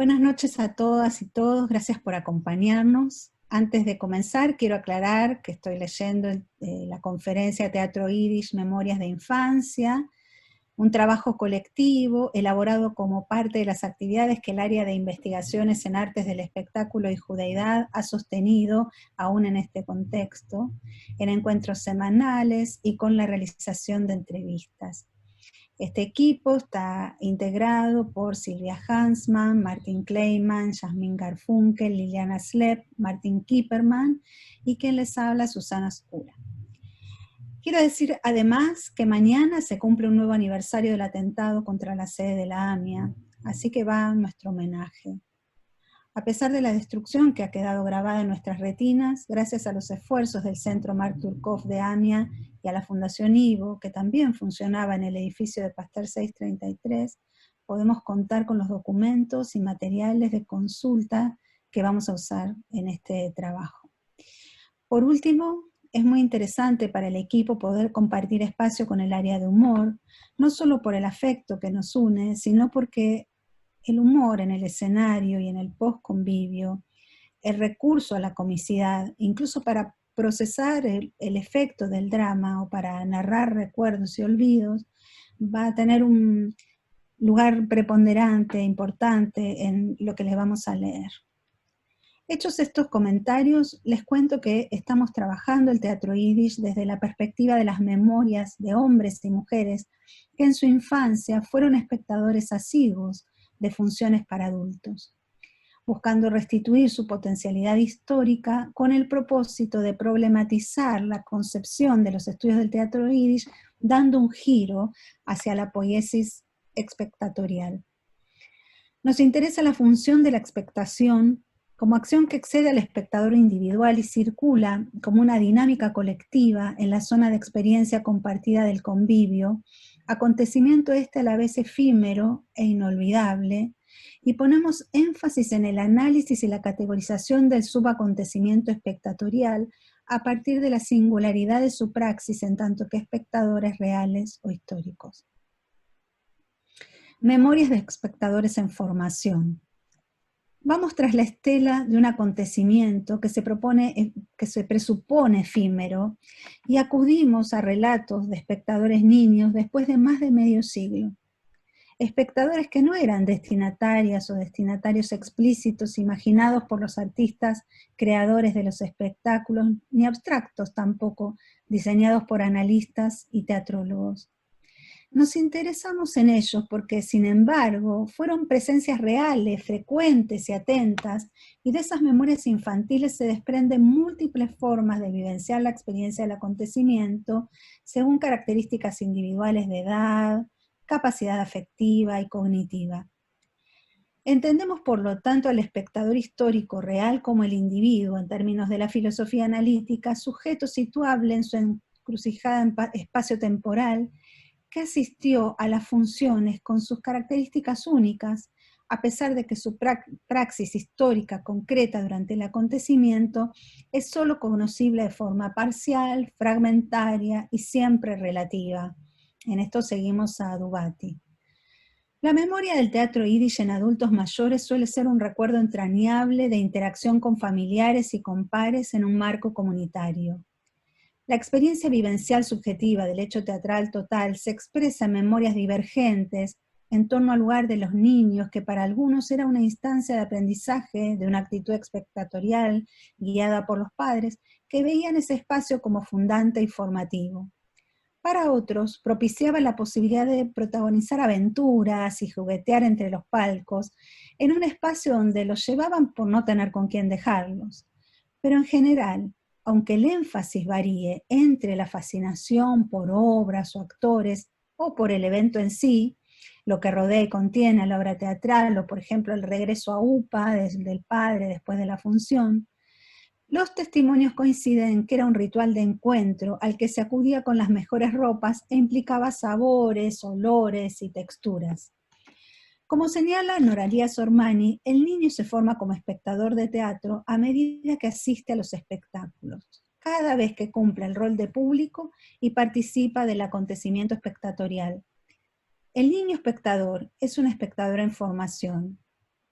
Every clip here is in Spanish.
Buenas noches a todas y todos, gracias por acompañarnos. Antes de comenzar, quiero aclarar que estoy leyendo la conferencia Teatro Yiddish, Memorias de Infancia, un trabajo colectivo elaborado como parte de las actividades que el área de investigaciones en artes del espectáculo y judaidad ha sostenido, aún en este contexto, en encuentros semanales y con la realización de entrevistas. Este equipo está integrado por Silvia Hansman, Martin Kleiman, Jasmine Garfunkel, Liliana Slepp, Martin Kipperman y quien les habla, Susana Oscura. Quiero decir además que mañana se cumple un nuevo aniversario del atentado contra la sede de la AMIA, así que va nuestro homenaje. A pesar de la destrucción que ha quedado grabada en nuestras retinas, gracias a los esfuerzos del Centro Mark Turkov de AMIA y a la Fundación Ivo, que también funcionaba en el edificio de Pasteur 633, podemos contar con los documentos y materiales de consulta que vamos a usar en este trabajo. Por último, es muy interesante para el equipo poder compartir espacio con el área de humor, no solo por el afecto que nos une, sino porque el humor en el escenario y en el post-convivio, el recurso a la comicidad, incluso para procesar el efecto del drama o para narrar recuerdos y olvidos, va a tener un lugar preponderante, importante en lo que les vamos a leer. Hechos estos comentarios, les cuento que estamos trabajando el teatro Yiddish desde la perspectiva de las memorias de hombres y mujeres que en su infancia fueron espectadores asiduos de funciones para adultos, buscando restituir su potencialidad histórica con el propósito de problematizar la concepción de los estudios del teatro Yiddish, dando un giro hacia la poiesis expectatorial. Nos interesa la función de la expectación como acción que excede al espectador individual y circula como una dinámica colectiva en la zona de experiencia compartida del convivio, acontecimiento a la vez efímero e inolvidable, y ponemos énfasis en el análisis y la categorización del subacontecimiento espectatorial a partir de la singularidad de su praxis en tanto que espectadores reales o históricos. Memorias de espectadores en formación. Vamos tras la estela de un acontecimiento que se presupone efímero y acudimos a relatos de espectadores niños después de más de medio siglo. Espectadores que no eran destinatarias o destinatarios explícitos imaginados por los artistas creadores de los espectáculos, ni abstractos tampoco, diseñados por analistas y teatrólogos. Nos interesamos en ellos porque, sin embargo, fueron presencias reales, frecuentes y atentas, y de esas memorias infantiles se desprenden múltiples formas de vivenciar la experiencia del acontecimiento según características individuales de edad, capacidad afectiva y cognitiva. Entendemos, por lo tanto, al espectador histórico real como el individuo, en términos de la filosofía analítica, sujeto situable en su encrucijada espacio-temporal, que asistió a las funciones con sus características únicas, a pesar de que su praxis histórica concreta durante el acontecimiento es solo conocible de forma parcial, fragmentaria y siempre relativa. En esto seguimos a Dubati. La memoria del teatro Yiddish en adultos mayores suele ser un recuerdo entrañable de interacción con familiares y con pares en un marco comunitario. La experiencia vivencial subjetiva del hecho teatral total se expresa en memorias divergentes en torno al lugar de los niños, que para algunos era una instancia de aprendizaje de una actitud expectatorial guiada por los padres, que veían ese espacio como fundante y formativo. Para otros, propiciaba la posibilidad de protagonizar aventuras y juguetear entre los palcos, en un espacio donde los llevaban por no tener con quién dejarlos. Pero en general, aunque el énfasis varíe entre la fascinación por obras o actores o por el evento en sí, lo que rodea y contiene a la obra teatral, o por ejemplo el regreso a UPA del padre después de la función, los testimonios coinciden en que era un ritual de encuentro al que se acudía con las mejores ropas e implicaba sabores, olores y texturas. Como señala Noralia Sormani, el niño se forma como espectador de teatro a medida que asiste a los espectáculos, cada vez que cumple el rol de público y participa del acontecimiento espectatorial. El niño espectador es un espectador en formación.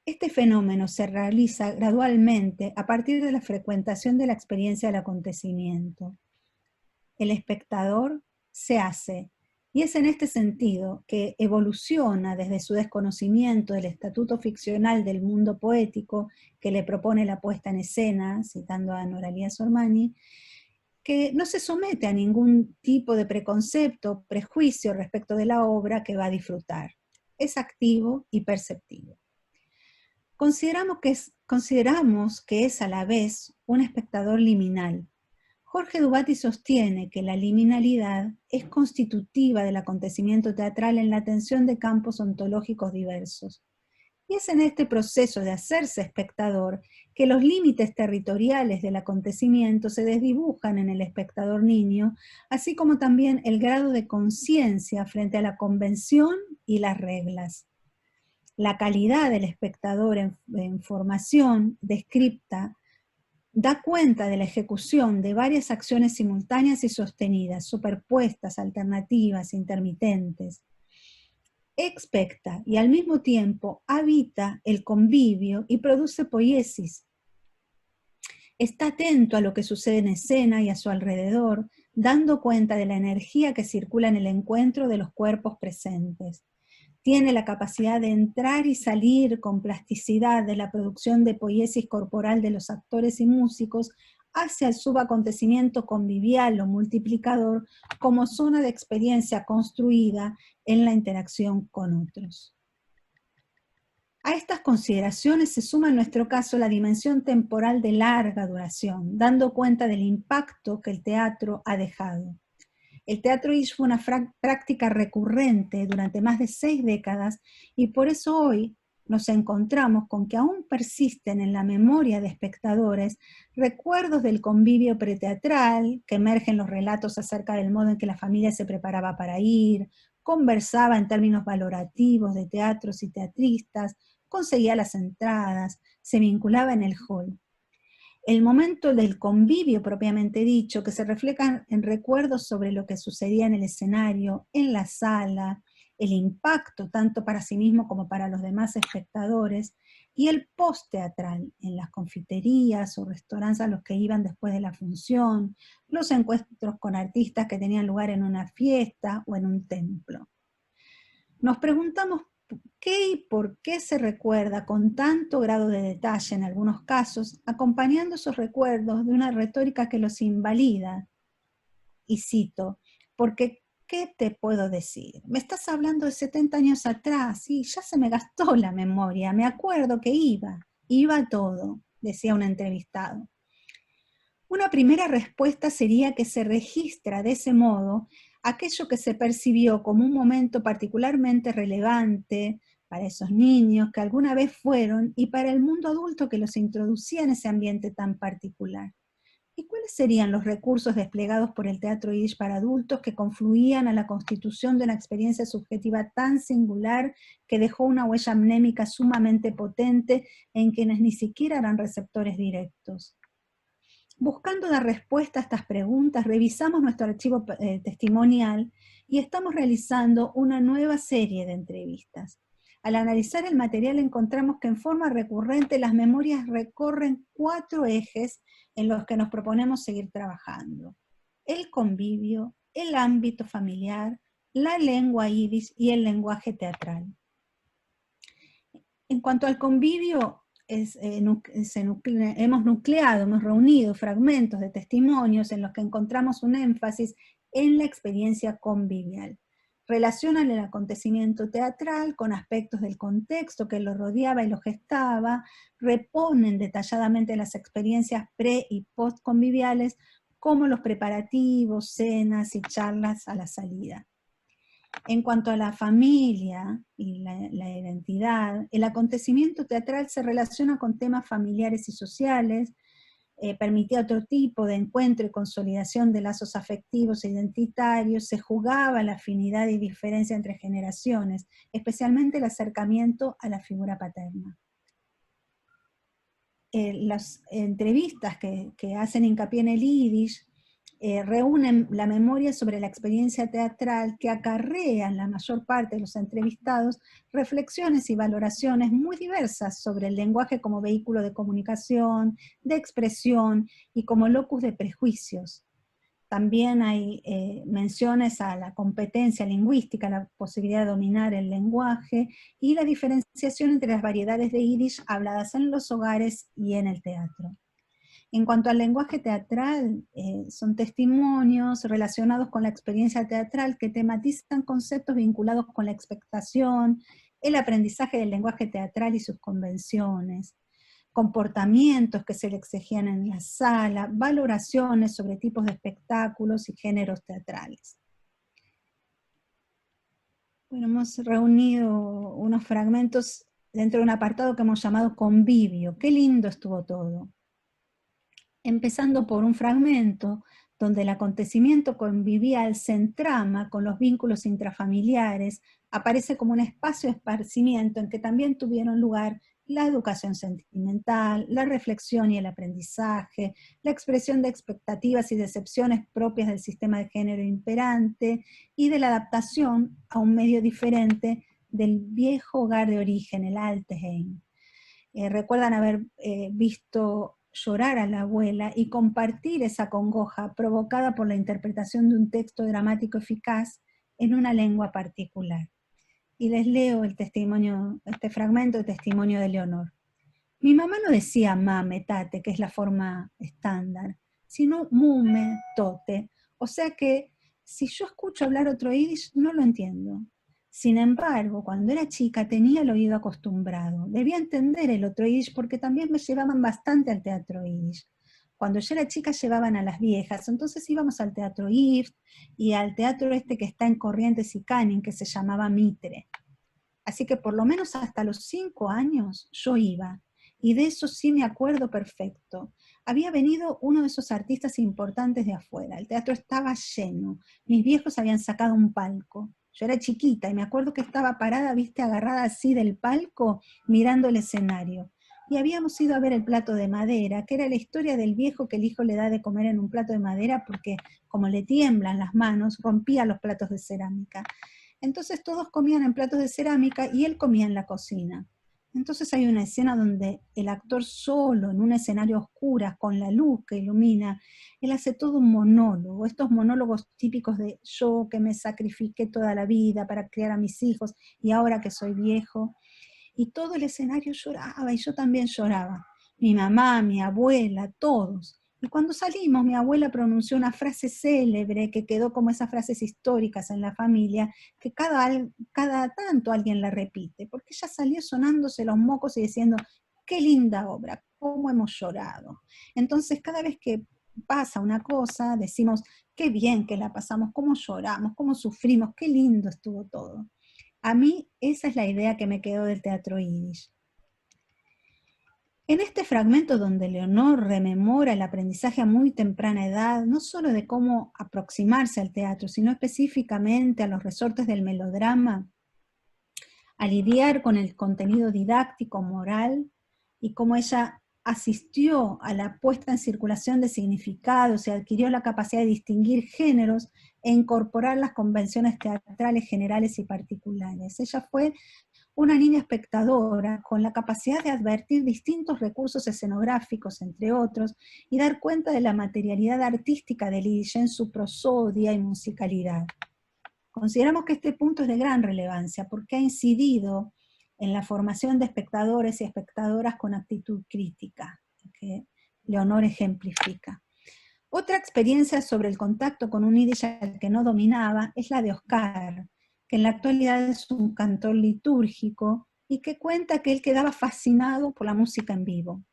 Este fenómeno se realiza gradualmente a partir de la frecuentación de la experiencia del acontecimiento. El espectador se hace, y es en este sentido que evoluciona desde su desconocimiento del estatuto ficcional del mundo poético que le propone la puesta en escena, citando a Noralia Sormani, que no se somete a ningún tipo de preconcepto o prejuicio respecto de la obra que va a disfrutar. Es activo y perceptivo. Consideramos que es a la vez un espectador liminal. Jorge Dubati sostiene que la liminalidad es constitutiva del acontecimiento teatral en la atención de campos ontológicos diversos. Y es en este proceso de hacerse espectador que los límites territoriales del acontecimiento se desdibujan en el espectador niño, así como también el grado de conciencia frente a la convención y las reglas. La calidad del espectador en formación descripta da cuenta de la ejecución de varias acciones simultáneas y sostenidas, superpuestas, alternativas, intermitentes. Expecta y al mismo tiempo habita el convivio y produce poiesis. Está atento a lo que sucede en escena y a su alrededor, dando cuenta de la energía que circula en el encuentro de los cuerpos presentes. Tiene la capacidad de entrar y salir con plasticidad de la producción de poiesis corporal de los actores y músicos hacia el subacontecimiento convivial o multiplicador como zona de experiencia construida en la interacción con otros. A estas consideraciones se suma en nuestro caso la dimensión temporal de larga duración, dando cuenta del impacto que el teatro ha dejado. El teatro Yiddish fue una práctica recurrente durante más de 6 décadas y por eso hoy nos encontramos con que aún persisten en la memoria de espectadores recuerdos del convivio preteatral, que emergen los relatos acerca del modo en que la familia se preparaba para ir, conversaba en términos valorativos de teatros y teatristas, conseguía las entradas, se vinculaba en el hall. El momento del convivio propiamente dicho, que se refleja en recuerdos sobre lo que sucedía en el escenario, en la sala, el impacto tanto para sí mismo como para los demás espectadores, y el post-teatral, en las confiterías o restaurantes a los que iban después de la función, los encuentros con artistas que tenían lugar en una fiesta o en un templo. Nos preguntamos qué y por qué se recuerda con tanto grado de detalle en algunos casos, acompañando esos recuerdos de una retórica que los invalida. Y cito, porque ¿qué te puedo decir? Me estás hablando de 70 años atrás y ya se me gastó la memoria, me acuerdo que iba todo, decía un entrevistado. Una primera respuesta sería que se registra de ese modo aquello que se percibió como un momento particularmente relevante para esos niños que alguna vez fueron y para el mundo adulto que los introducía en ese ambiente tan particular. ¿Y cuáles serían los recursos desplegados por el teatro Yiddish para adultos que confluían a la constitución de una experiencia subjetiva tan singular que dejó una huella mnémica sumamente potente en quienes ni siquiera eran receptores directos? Buscando dar respuesta a estas preguntas, revisamos nuestro archivo testimonial y estamos realizando una nueva serie de entrevistas. Al analizar el material encontramos que en forma recurrente las memorias recorren 4 ejes en los que nos proponemos seguir trabajando: el convivio, el ámbito familiar, la lengua yiddish y el lenguaje teatral. En cuanto al convivio, hemos reunido fragmentos de testimonios en los que encontramos un énfasis en la experiencia convivial. Relacionan el acontecimiento teatral con aspectos del contexto que lo rodeaba y lo gestaba, reponen detalladamente las experiencias pre- y post-conviviales, como los preparativos, cenas y charlas a la salida. En cuanto a la familia y la identidad, el acontecimiento teatral se relaciona con temas familiares y sociales, permitía otro tipo de encuentro y consolidación de lazos afectivos e identitarios, se jugaba la afinidad y diferencia entre generaciones, especialmente el acercamiento a la figura paterna. Las entrevistas que hacen hincapié en el Yiddish reúnen la memoria sobre la experiencia teatral que acarrea en la mayor parte de los entrevistados reflexiones y valoraciones muy diversas sobre el lenguaje como vehículo de comunicación, de expresión y como locus de prejuicios. También hay menciones a la competencia lingüística, la posibilidad de dominar el lenguaje y la diferenciación entre las variedades de yiddish habladas en los hogares y en el teatro. En cuanto al lenguaje teatral, son testimonios relacionados con la experiencia teatral que tematizan conceptos vinculados con la expectación, el aprendizaje del lenguaje teatral y sus convenciones, comportamientos que se le exigían en la sala, valoraciones sobre tipos de espectáculos y géneros teatrales. Bueno, hemos reunido unos fragmentos dentro de un apartado que hemos llamado Convivio. Qué lindo estuvo todo. Empezando por un fragmento donde el acontecimiento convivial se entrama con los vínculos intrafamiliares, aparece como un espacio de esparcimiento en que también tuvieron lugar la educación sentimental, la reflexión y el aprendizaje, la expresión de expectativas y decepciones propias del sistema de género imperante y de la adaptación a un medio diferente del viejo hogar de origen, el Altenheim. Recuerdan haber visto llorar a la abuela y compartir esa congoja provocada por la interpretación de un texto dramático eficaz en una lengua particular. Y les leo el testimonio, este fragmento de testimonio de Leonor. Mi mamá no decía mame, tate, que es la forma estándar, sino mume, tote. O sea que si yo escucho hablar otro yiddish, no lo entiendo. Sin embargo, cuando era chica tenía el oído acostumbrado. Debía entender el otro yiddish porque también me llevaban bastante al teatro yiddish. Cuando yo era chica llevaban a las viejas, entonces íbamos al teatro IFT y al teatro este que está en Corrientes y Canning, que se llamaba Mitre. Así que por lo menos hasta los 5 años yo iba. Y de eso sí me acuerdo perfecto. Había venido uno de esos artistas importantes de afuera. El teatro estaba lleno. Mis viejos habían sacado un palco. Yo era chiquita y me acuerdo que estaba parada, viste, agarrada así del palco, mirando el escenario. Y habíamos ido a ver el plato de madera, que era la historia del viejo que el hijo le da de comer en un plato de madera porque, como le tiemblan las manos, rompía los platos de cerámica. Entonces todos comían en platos de cerámica y él comía en la cocina. Entonces hay una escena donde el actor solo, en un escenario oscuro, con la luz que ilumina, él hace todo un monólogo, estos monólogos típicos de yo que me sacrifiqué toda la vida para criar a mis hijos y ahora que soy viejo. Y todo el escenario lloraba y yo también lloraba. Mi mamá, mi abuela, todos. Y cuando salimos, mi abuela pronunció una frase célebre que quedó como esas frases históricas en la familia, que cada tanto alguien la repite, porque ella salió sonándose los mocos y diciendo, qué linda obra, cómo hemos llorado. Entonces, cada vez que pasa una cosa, decimos, qué bien que la pasamos, cómo lloramos, cómo sufrimos, qué lindo estuvo todo. A mí esa es la idea que me quedó del teatro yiddish. En este fragmento donde Leonor rememora el aprendizaje a muy temprana edad, no solo de cómo aproximarse al teatro, sino específicamente a los resortes del melodrama, a lidiar con el contenido didáctico, moral, y cómo ella asistió a la puesta en circulación de significados y adquirió la capacidad de distinguir géneros e incorporar las convenciones teatrales generales y particulares. Ella fue una niña espectadora con la capacidad de advertir distintos recursos escenográficos, entre otros, y dar cuenta de la materialidad artística del yiddish en su prosodia y musicalidad. Consideramos que este punto es de gran relevancia porque ha incidido en la formación de espectadores y espectadoras con actitud crítica, que Leonor ejemplifica. Otra experiencia sobre el contacto con un yiddish al que no dominaba es la de Oscar, que en la actualidad es un cantor litúrgico y que cuenta que él quedaba fascinado por la música en vivo.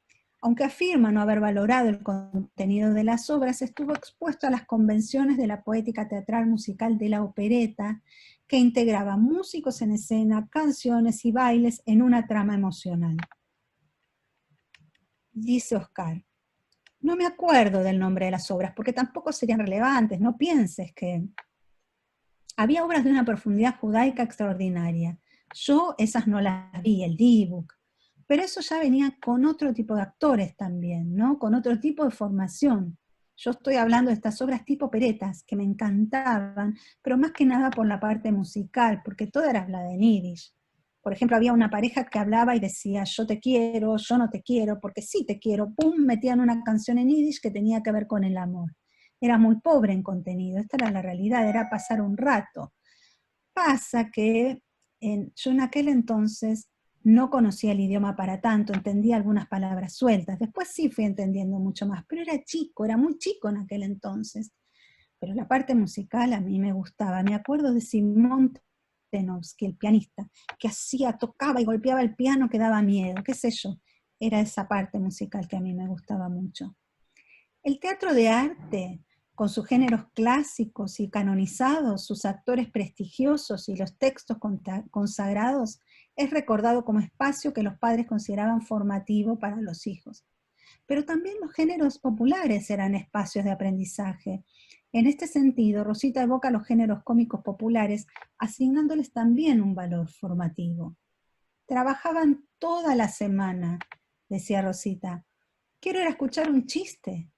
Aunque afirma no haber valorado el contenido de las obras, estuvo expuesto a las convenciones de la poética teatral musical de la opereta, que integraba músicos en escena, canciones y bailes en una trama emocional. Dice Oscar, no me acuerdo del nombre de las obras, porque tampoco serían relevantes, no pienses que... Había obras de una profundidad judaica extraordinaria. Yo esas no las vi, el D-Book. Pero eso ya venía con otro tipo de actores también, ¿no? Con otro tipo de formación. Yo estoy hablando de estas obras tipo operetas, que me encantaban, pero más que nada por la parte musical, porque todo era hablado en yiddish. Por ejemplo, había una pareja que hablaba y decía, yo te quiero, yo no te quiero, porque sí te quiero. Pum, metían una canción en yiddish que tenía que ver con el amor. Era muy pobre en contenido, esta era la realidad, era pasar un rato. Pasa que yo en aquel entonces no conocía el idioma para tanto, entendía algunas palabras sueltas. Después sí fui entendiendo mucho más, pero era chico, era muy chico en aquel entonces. Pero la parte musical a mí me gustaba. Me acuerdo de Simón Tenovsky, el pianista, que tocaba y golpeaba el piano que daba miedo, qué sé yo. Era esa parte musical que a mí me gustaba mucho. El teatro de arte, con sus géneros clásicos y canonizados, sus actores prestigiosos y los textos consagrados, es recordado como espacio que los padres consideraban formativo para los hijos. Pero también los géneros populares eran espacios de aprendizaje. En este sentido, Rosita evoca los géneros cómicos populares, asignándoles también un valor formativo. Trabajaban toda la semana, decía Rosita. Quiero ir a escuchar un chiste.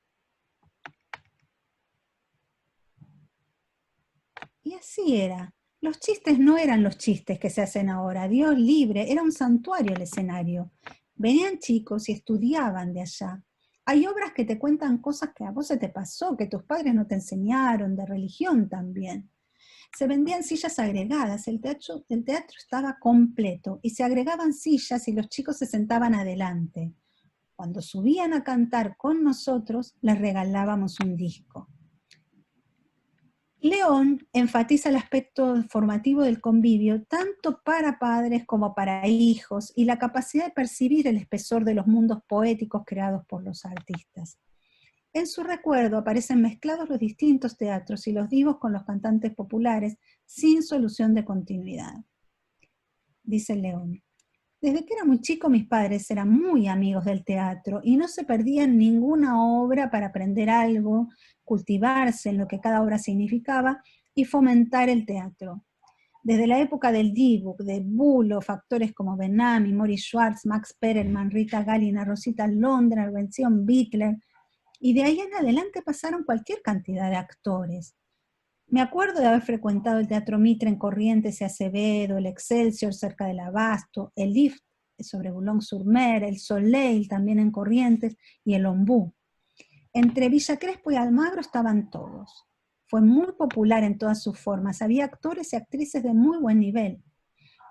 Y así era. Los chistes no eran los chistes que se hacen ahora, Dios libre, era un santuario el escenario. Venían chicos y estudiaban de allá. Hay obras que te cuentan cosas que a vos se te pasó, que tus padres no te enseñaron, de religión también. Se vendían sillas agregadas, el teatro estaba completo y se agregaban sillas y los chicos se sentaban adelante. Cuando subían a cantar con nosotros, les regalábamos un disco. León enfatiza el aspecto formativo del convivio tanto para padres como para hijos y la capacidad de percibir el espesor de los mundos poéticos creados por los artistas. En su recuerdo aparecen mezclados los distintos teatros y los divos con los cantantes populares sin solución de continuidad. Dice León. Desde que era muy chico mis padres eran muy amigos del teatro y no se perdían ninguna obra para aprender algo, cultivarse en lo que cada obra significaba y fomentar el teatro. Desde la época del D-Book, de Bulo, factores como Benami, Maurice Schwartz, Max Perelman, Rita Gallina, Rosita Londra, Benzion Bittler, y de ahí en adelante pasaron cualquier cantidad de actores. Me acuerdo de haber frecuentado el Teatro Mitre en Corrientes y Acevedo, el Excelsior cerca del Abasto, el Lift sobre Boulogne-sur-Mer, el Soleil también en Corrientes y el Ombú. Entre Villa Crespo y Almagro estaban todos. Fue muy popular en todas sus formas. Había actores y actrices de muy buen nivel.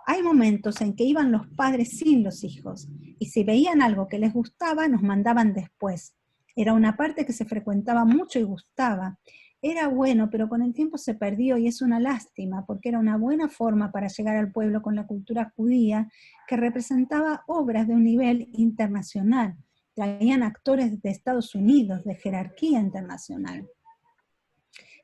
Hay momentos en que iban los padres sin los hijos y si veían algo que les gustaba, nos mandaban después. Era una parte que se frecuentaba mucho y gustaba. Era bueno, pero con el tiempo se perdió y es una lástima, porque era una buena forma para llegar al pueblo con la cultura judía que representaba obras de un nivel internacional. Traían actores de Estados Unidos, de jerarquía internacional.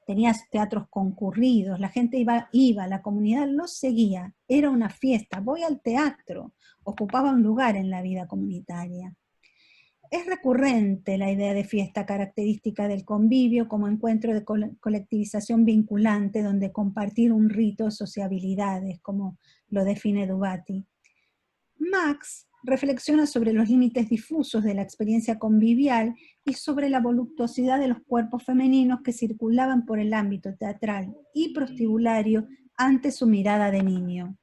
Tenías teatros concurridos, la gente iba, la comunidad los seguía, era una fiesta, voy al teatro, ocupaba un lugar en la vida comunitaria. Es recurrente la idea de fiesta característica del convivio como encuentro de colectivización vinculante donde compartir un rito de sociabilidades, como lo define Dubati. Max reflexiona sobre los límites difusos de la experiencia convivial y sobre la voluptuosidad de los cuerpos femeninos que circulaban por el ámbito teatral y prostibulario ante su mirada de niño.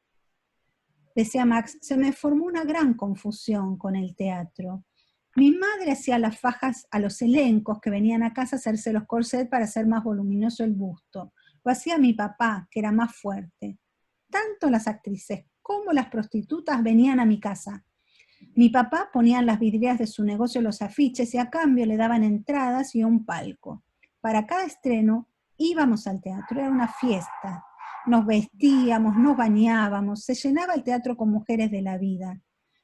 Decía Max, se me formó una gran confusión con el teatro. Mi madre hacía las fajas a los elencos que venían a casa a hacerse los corsets para hacer más voluminoso el busto. Lo hacía mi papá, que era más fuerte. Tanto las actrices como las prostitutas venían a mi casa. Mi papá ponía en las vidrieras de su negocio los afiches y a cambio le daban entradas y un palco. Para cada estreno íbamos al teatro, era una fiesta. Nos vestíamos, nos bañábamos, se llenaba el teatro con mujeres de la vida.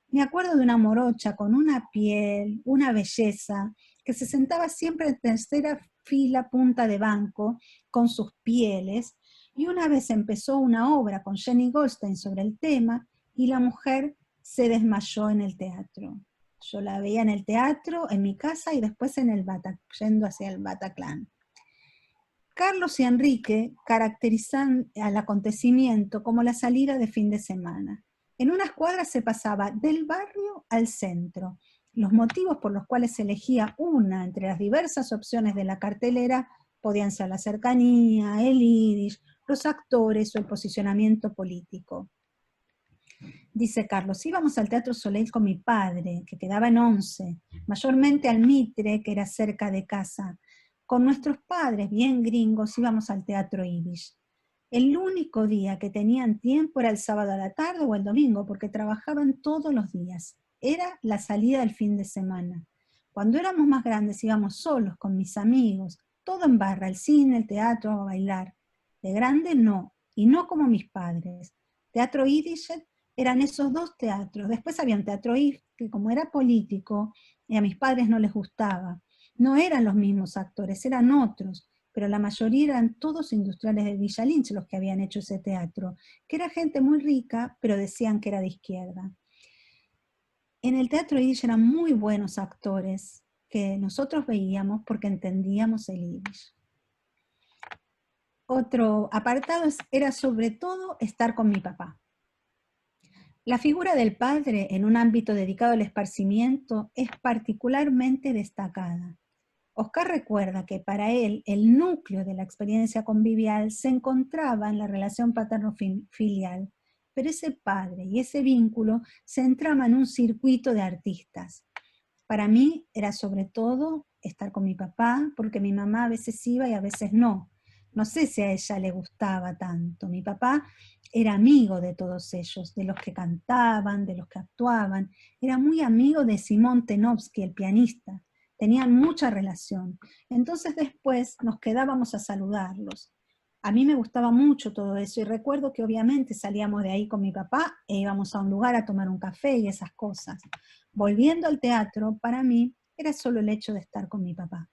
Me acuerdo de una morocha con una piel, una belleza, que se sentaba siempre en tercera fila, punta de banco, con sus pieles, y una vez empezó una obra con Jenny Goldstein sobre el tema, y la mujer se desmayó en el teatro. Yo la veía en el teatro, en mi casa, y después en el yendo hacia el Bataclan. Carlos y Enrique caracterizan al acontecimiento como la salida de fin de semana. En unas cuadras se pasaba del barrio al centro. Los motivos por los cuales se elegía una entre las diversas opciones de la cartelera podían ser la cercanía, el yiddish, los actores o el posicionamiento político. Dice Carlos, íbamos al Teatro Soleil con mi padre, que quedaba en Once, mayormente al Mitre, que era cerca de casa. Con nuestros padres, bien gringos, íbamos al Teatro Yiddish. El único día que tenían tiempo era el sábado a la tarde o el domingo, porque trabajaban todos los días. Era la salida del fin de semana. Cuando éramos más grandes íbamos solos, con mis amigos, todo en barra, el cine, el teatro, a bailar. De grande no, y no como mis padres. Teatro Yiddish eran esos dos teatros. Después había un teatro IF, que como era político, y a mis padres no les gustaba. No eran los mismos actores, eran otros, pero la mayoría eran todos industriales de Villa Lynch los que habían hecho ese teatro, que era gente muy rica, pero decían que era de izquierda. En el teatro Yiddish eran muy buenos actores, que nosotros veíamos porque entendíamos el Yiddish. Otro apartado era sobre todo estar con mi papá. La figura del padre en un ámbito dedicado al esparcimiento es particularmente destacada. Oscar recuerda que para él el núcleo de la experiencia convivial se encontraba en la relación paterno-filial, pero ese padre y ese vínculo se entrama en un circuito de artistas. Para mí era sobre todo estar con mi papá, porque mi mamá a veces iba y a veces no. No sé si a ella le gustaba tanto. Mi papá era amigo de todos ellos, de los que cantaban, de los que actuaban. Era muy amigo de Simón Tenovsky, el pianista. Tenían mucha relación. Entonces después nos quedábamos a saludarlos. A mí me gustaba mucho todo eso y recuerdo que obviamente salíamos de ahí con mi papá e íbamos a un lugar a tomar un café y esas cosas. Volviendo al teatro, para mí era solo el hecho de estar con mi papá.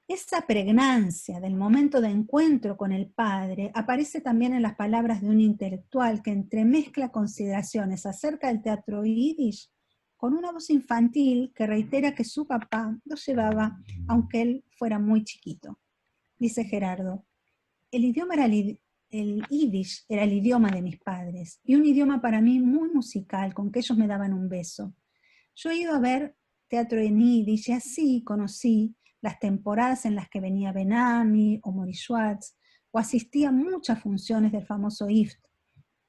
Esa pregnancia del momento de encuentro con el padre aparece también en las palabras de un intelectual que entremezcla consideraciones acerca del teatro yiddish con una voz infantil que reitera que su papá lo llevaba aunque él fuera muy chiquito. Dice Gerardo, el yiddish era el idioma de mis padres y un idioma para mí muy musical con que ellos me daban un beso. Yo he ido a ver teatro en yiddish y así conocí las temporadas en las que venía Ben-Ami o Mori Schwartz, o asistía a muchas funciones del famoso IFT.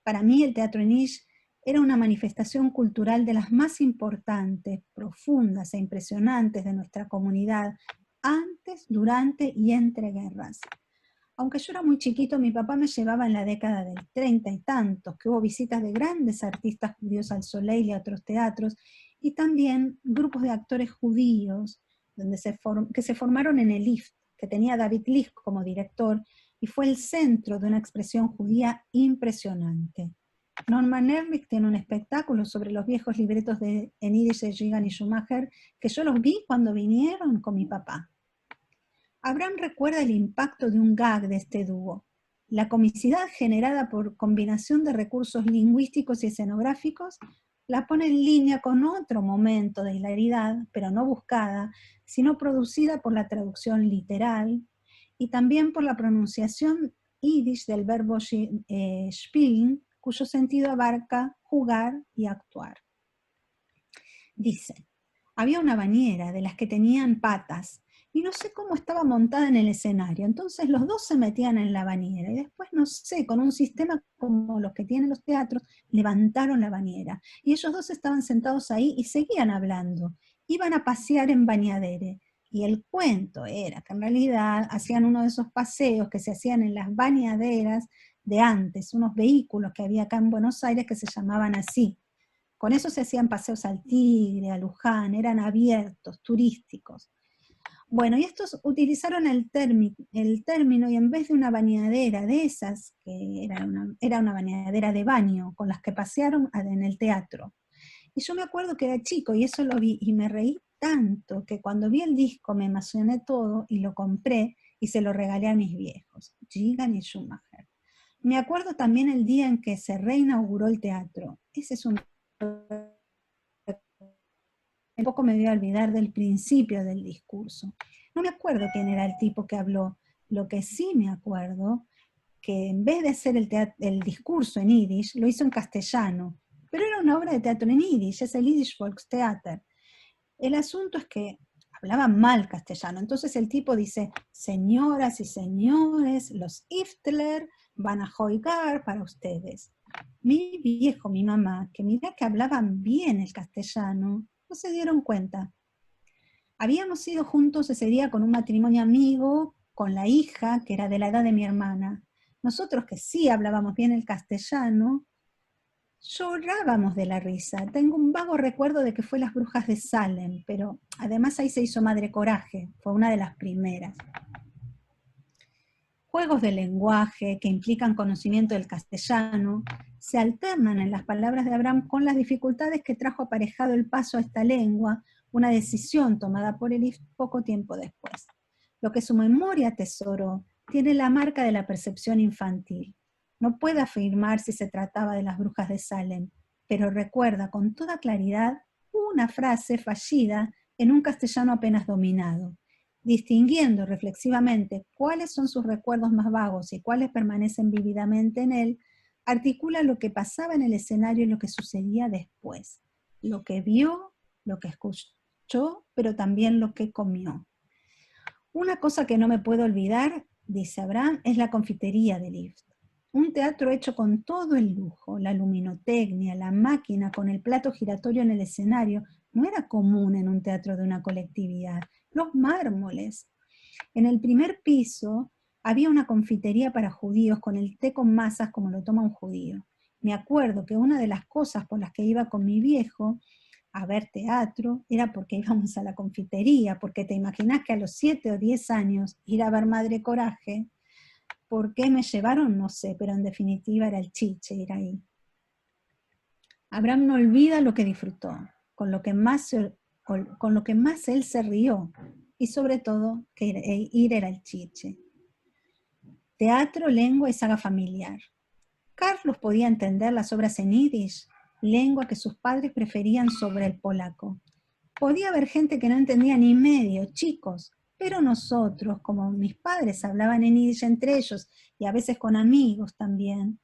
Para mí el teatro en yiddish era una manifestación cultural de las más importantes, profundas e impresionantes de nuestra comunidad, antes, durante y entre guerras. Aunque yo era muy chiquito, mi papá me llevaba en la década del 30 y tantos, que hubo visitas de grandes artistas judíos al Soleil y a otros teatros, y también grupos de actores judíos que se formaron en el IFT, que tenía David Licht como director, y fue el centro de una expresión judía impresionante. Norman Ehrlich tiene un espectáculo sobre los viejos libretos en yiddish de Gigan y Schumacher, que yo los vi cuando vinieron con mi papá. Abraham recuerda el impacto de un gag de este dúo. La comicidad generada por combinación de recursos lingüísticos y escenográficos la pone en línea con otro momento de hilaridad, pero no buscada, sino producida por la traducción literal y también por la pronunciación yiddish del verbo spielen, cuyo sentido abarca jugar y actuar. Dice, había una bañera de las que tenían patas, y no sé cómo estaba montada en el escenario. Entonces los dos se metían en la bañera y después, no sé, con un sistema como los que tienen los teatros, levantaron la bañera. Y ellos dos estaban sentados ahí y seguían hablando. Iban a pasear en bañadere. Y el cuento era que en realidad hacían uno de esos paseos que se hacían en las bañaderas de antes, unos vehículos que había acá en Buenos Aires que se llamaban así. Con eso se hacían paseos al Tigre, a Luján, eran abiertos, turísticos. Bueno, y estos utilizaron el término y en vez de una bañadera de esas, que era una bañadera de baño, con las que pasearon en el teatro. Y yo me acuerdo que era chico y eso lo vi y me reí tanto que cuando vi el disco me emocioné todo y lo compré y se lo regalé a mis viejos, Gigan y Schumacher. Me acuerdo también el día en que se reinauguró el teatro. Ese es un... Tampoco me voy a olvidar del principio del discurso. No me acuerdo quién era el tipo que habló. Lo que sí me acuerdo, que en vez de hacer el discurso en yiddish, lo hizo en castellano. Pero era una obra de teatro en Yiddish, es el Yiddish Volkstheater. El asunto es que hablaban mal castellano, entonces el tipo dice, señoras y señores, los Iftler van a joigar para ustedes. Mi viejo, mi mamá, que mira que hablaban bien el castellano, no se dieron cuenta. Habíamos ido juntos ese día con un matrimonio amigo, con la hija, que era de la edad de mi hermana. Nosotros que sí hablábamos bien el castellano, llorábamos de la risa. Tengo un vago recuerdo de que fue Las Brujas de Salem, pero además ahí se hizo Madre Coraje, fue una de las primeras. Juegos de lenguaje que implican conocimiento del castellano se alternan en las palabras de Abraham con las dificultades que trajo aparejado el paso a esta lengua, una decisión tomada por él poco tiempo después. Lo que su memoria atesoró tiene la marca de la percepción infantil. No puede afirmar si se trataba de Las Brujas de Salem, pero recuerda con toda claridad una frase fallida en un castellano apenas dominado. Distinguiendo reflexivamente cuáles son sus recuerdos más vagos y cuáles permanecen vívidamente en él, articula lo que pasaba en el escenario y lo que sucedía después, lo que vio, lo que escuchó, pero también lo que comió. Una cosa que no me puedo olvidar, dice Abraham, es la confitería de Lift. Un teatro hecho con todo el lujo, la luminotecnia, la máquina con el plato giratorio en el escenario, no era común en un teatro de una colectividad. Los mármoles. En el primer piso había una confitería para judíos con el té con masas como lo toma un judío. Me acuerdo que una de las cosas por las que iba con mi viejo a ver teatro era porque íbamos a la confitería, porque te imaginas que a los 7 o 10 años ir a ver Madre Coraje, ¿por qué me llevaron? No sé, pero en definitiva era el chiche ir ahí. Abraham no olvida lo que disfrutó, con lo que más él se rió, y sobre todo que ir era el chiche. Teatro, lengua y saga familiar. Carlos podía entender las obras en yiddish, lengua que sus padres preferían sobre el polaco. Podía haber gente que no entendía ni medio, chicos, pero nosotros, como mis padres hablaban en yiddish entre ellos y a veces con amigos también,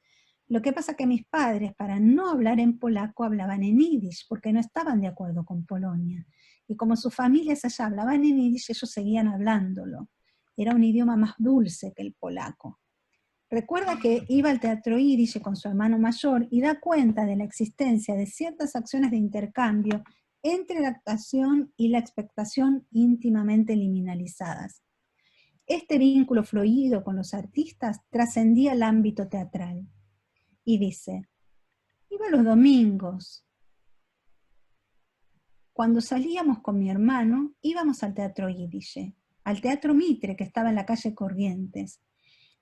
lo que pasa que mis padres, para no hablar en polaco, hablaban en yiddish, porque no estaban de acuerdo con Polonia. Y como sus familias allá hablaban en yiddish, ellos seguían hablándolo. Era un idioma más dulce que el polaco. Recuerda que iba al teatro yiddish con su hermano mayor y da cuenta de la existencia de ciertas acciones de intercambio entre la actuación y la expectación íntimamente liminalizadas. Este vínculo fluido con los artistas trascendía el ámbito teatral. Y dice, iba los domingos. Cuando salíamos con mi hermano, íbamos al teatro yiddish, al teatro Mitre, que estaba en la calle Corrientes.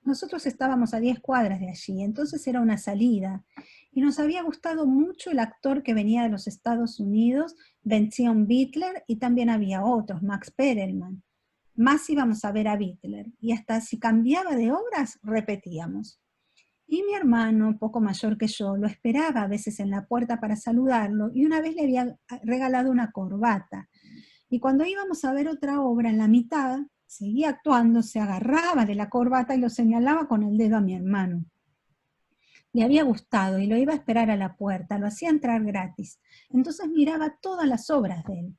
Nosotros estábamos a 10 cuadras de allí, entonces era una salida. Y nos había gustado mucho el actor que venía de los Estados Unidos, Benzion Bittler, y también había otros, Max Perelman. Más íbamos a ver a Bittler, y hasta si cambiaba de obras, repetíamos. Y mi hermano, poco mayor que yo, lo esperaba a veces en la puerta para saludarlo, y una vez le había regalado una corbata. Y cuando íbamos a ver otra obra en la mitad, seguía actuando, se agarraba de la corbata y lo señalaba con el dedo a mi hermano. Le había gustado y lo iba a esperar a la puerta, lo hacía entrar gratis. Entonces miraba todas las obras de él.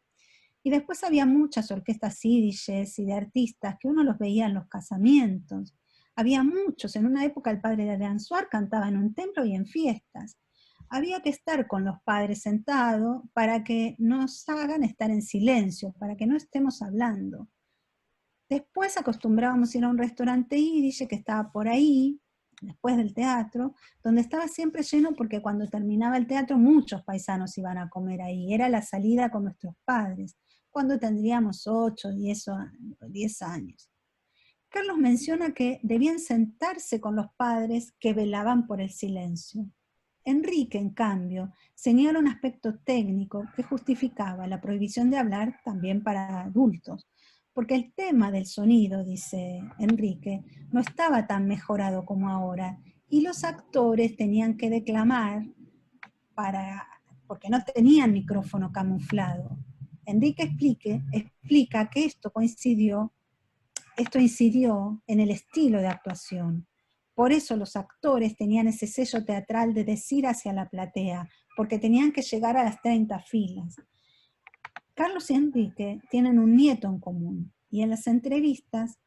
Y después había muchas orquestas yidishes y de artistas que uno los veía en los casamientos. Había muchos. En una época el padre de Adrián Suar cantaba en un templo y en fiestas. Había que estar con los padres sentados para que nos hagan estar en silencio, para que no estemos hablando. Después acostumbrábamos ir a un restaurante yiddish que estaba por ahí, después del teatro, donde estaba siempre lleno porque cuando terminaba el teatro muchos paisanos iban a comer ahí. Era la salida con nuestros padres, cuando tendríamos 8 o 10 años. Carlos menciona que debían sentarse con los padres que velaban por el silencio. Enrique, en cambio, señala un aspecto técnico que justificaba la prohibición de hablar también para adultos, porque el tema del sonido, dice Enrique, no estaba tan mejorado como ahora, y los actores tenían que declamar porque no tenían micrófono camuflado. Enrique explica que esto incidió en el estilo de actuación. Por eso los actores tenían ese sello teatral de decir hacia la platea, porque tenían que llegar a las 30 filas. Carlos y Enrique tienen un nieto en común, y en las entrevistas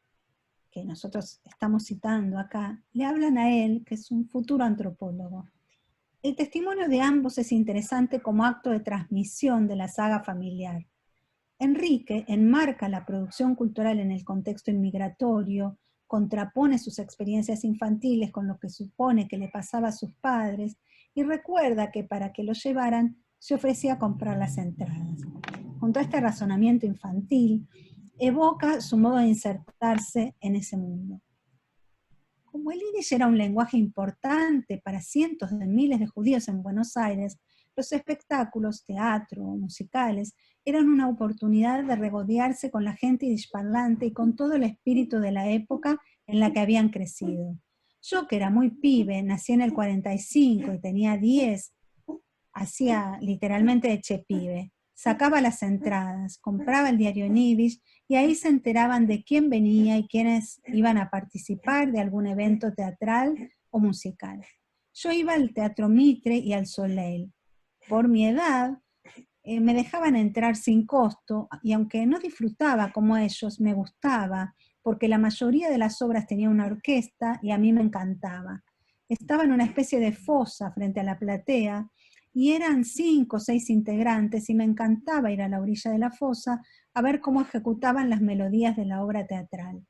que nosotros estamos citando acá, le hablan a él, que es un futuro antropólogo. El testimonio de ambos es interesante como acto de transmisión de la saga familiar. Enrique enmarca la producción cultural en el contexto inmigratorio, contrapone sus experiencias infantiles con lo que supone que le pasaba a sus padres y recuerda que para que lo llevaran se ofrecía a comprar las entradas. Junto a este razonamiento infantil, evoca su modo de insertarse en ese mundo. Como el yiddish era un lenguaje importante para cientos de miles de judíos en Buenos Aires, los espectáculos, teatro, musicales, eran una oportunidad de regodearse con la gente hispanohablante y con todo el espíritu de la época en la que habían crecido. Yo, que era muy pibe, nací en el 45 y tenía 10, hacía literalmente de chepibe. Sacaba las entradas, compraba el diario en yiddish y ahí se enteraban de quién venía y quiénes iban a participar de algún evento teatral o musical. Yo iba al Teatro Mitre y al Soleil. Por mi edad, me dejaban entrar sin costo y aunque no disfrutaba como ellos, me gustaba porque la mayoría de las obras tenía una orquesta y a mí me encantaba. Estaba en una especie de fosa frente a la platea y eran 5 o 6 integrantes y me encantaba ir a la orilla de la fosa a ver cómo ejecutaban las melodías de la obra teatral.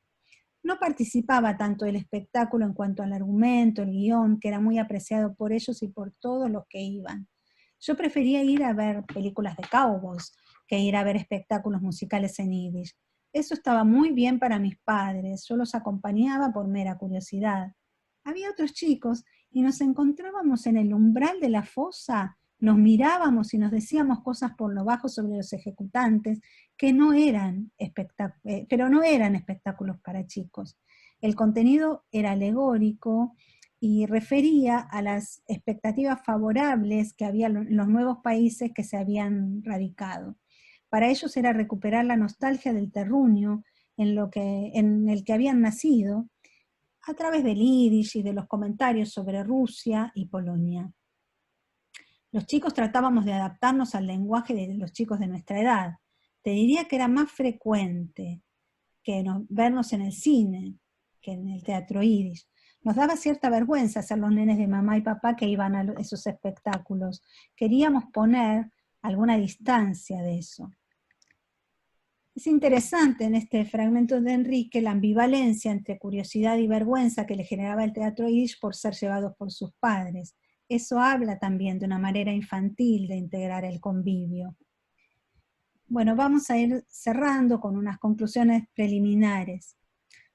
No participaba tanto del espectáculo en cuanto al argumento, el guión, que era muy apreciado por ellos y por todos los que iban. Yo prefería ir a ver películas de cowboys que ir a ver espectáculos musicales en yiddish. Eso estaba muy bien para mis padres, yo los acompañaba por mera curiosidad. Había otros chicos y nos encontrábamos en el umbral de la fosa, nos mirábamos y nos decíamos cosas por lo bajo sobre los ejecutantes que no eran pero no eran espectáculos para chicos. El contenido era alegórico y refería a las expectativas favorables que había en los nuevos países que se habían radicado. Para ellos era recuperar la nostalgia del terruño en el que habían nacido, a través del yiddish y de los comentarios sobre Rusia y Polonia. Los chicos tratábamos de adaptarnos al lenguaje de los chicos de nuestra edad. Te diría que era más frecuente que vernos en el cine que en el teatro yiddish. Nos daba cierta vergüenza ser los nenes de mamá y papá que iban a esos espectáculos. Queríamos poner alguna distancia de eso. Es interesante en este fragmento de Enrique la ambivalencia entre curiosidad y vergüenza que le generaba el teatro yiddish por ser llevados por sus padres. Eso habla también de una manera infantil de integrar el convivio. Bueno, vamos a ir cerrando con unas conclusiones preliminares.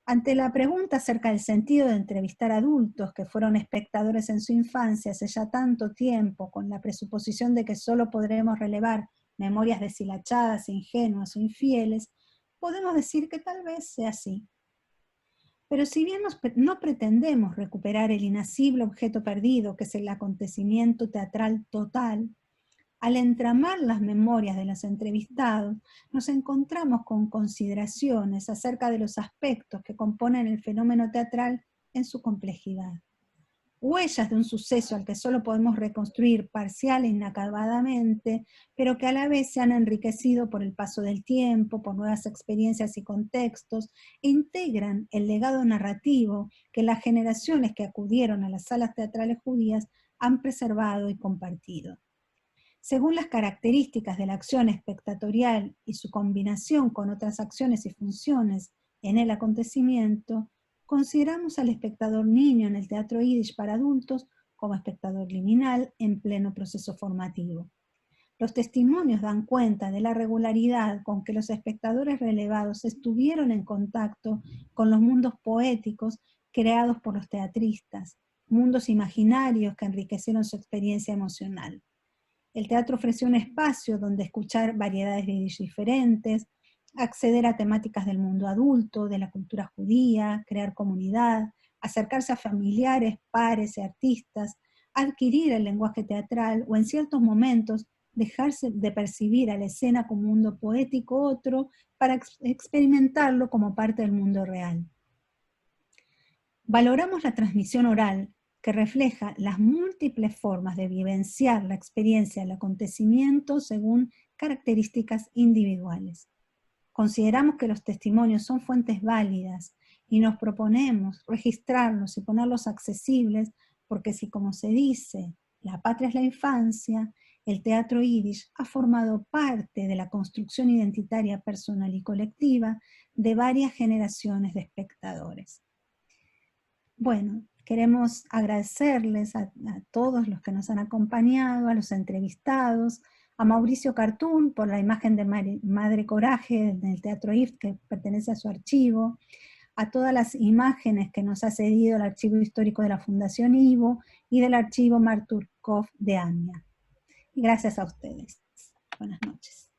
Ante la pregunta acerca del sentido de entrevistar adultos que fueron espectadores en su infancia hace ya tanto tiempo, con la presuposición de que solo podremos relevar memorias deshilachadas, ingenuas o infieles, podemos decir que tal vez sea así. Pero si bien no pretendemos recuperar el inacible objeto perdido, que es el acontecimiento teatral total, al entramar las memorias de los entrevistados, nos encontramos con consideraciones acerca de los aspectos que componen el fenómeno teatral en su complejidad. Huellas de un suceso al que solo podemos reconstruir parcial e inacabadamente, pero que a la vez se han enriquecido por el paso del tiempo, por nuevas experiencias y contextos, e integran el legado narrativo que las generaciones que acudieron a las salas teatrales judías han preservado y compartido. Según las características de la acción espectatorial y su combinación con otras acciones y funciones en el acontecimiento, consideramos al espectador niño en el teatro yiddish para adultos como espectador liminal en pleno proceso formativo. Los testimonios dan cuenta de la regularidad con que los espectadores relevados estuvieron en contacto con los mundos poéticos creados por los teatristas, mundos imaginarios que enriquecieron su experiencia emocional. El teatro ofreció un espacio donde escuchar variedades de yiddish diferentes, acceder a temáticas del mundo adulto, de la cultura judía, crear comunidad, acercarse a familiares, pares y artistas, adquirir el lenguaje teatral o en ciertos momentos dejarse de percibir a la escena como un mundo poético otro para experimentarlo como parte del mundo real. Valoramos la transmisión oral, que refleja las múltiples formas de vivenciar la experiencia del acontecimiento según características individuales. Consideramos que los testimonios son fuentes válidas y nos proponemos registrarlos y ponerlos accesibles porque si, como se dice, la patria es la infancia, el teatro yiddish ha formado parte de la construcción identitaria personal y colectiva de varias generaciones de espectadores. Bueno, queremos agradecerles a todos los que nos han acompañado, a los entrevistados, a Mauricio Cartún por la imagen de Madre Coraje en el Teatro IFT que pertenece a su archivo, a todas las imágenes que nos ha cedido el Archivo Histórico de la Fundación Ivo y del Archivo Marturkov de AMIA. Y gracias a ustedes. Buenas noches.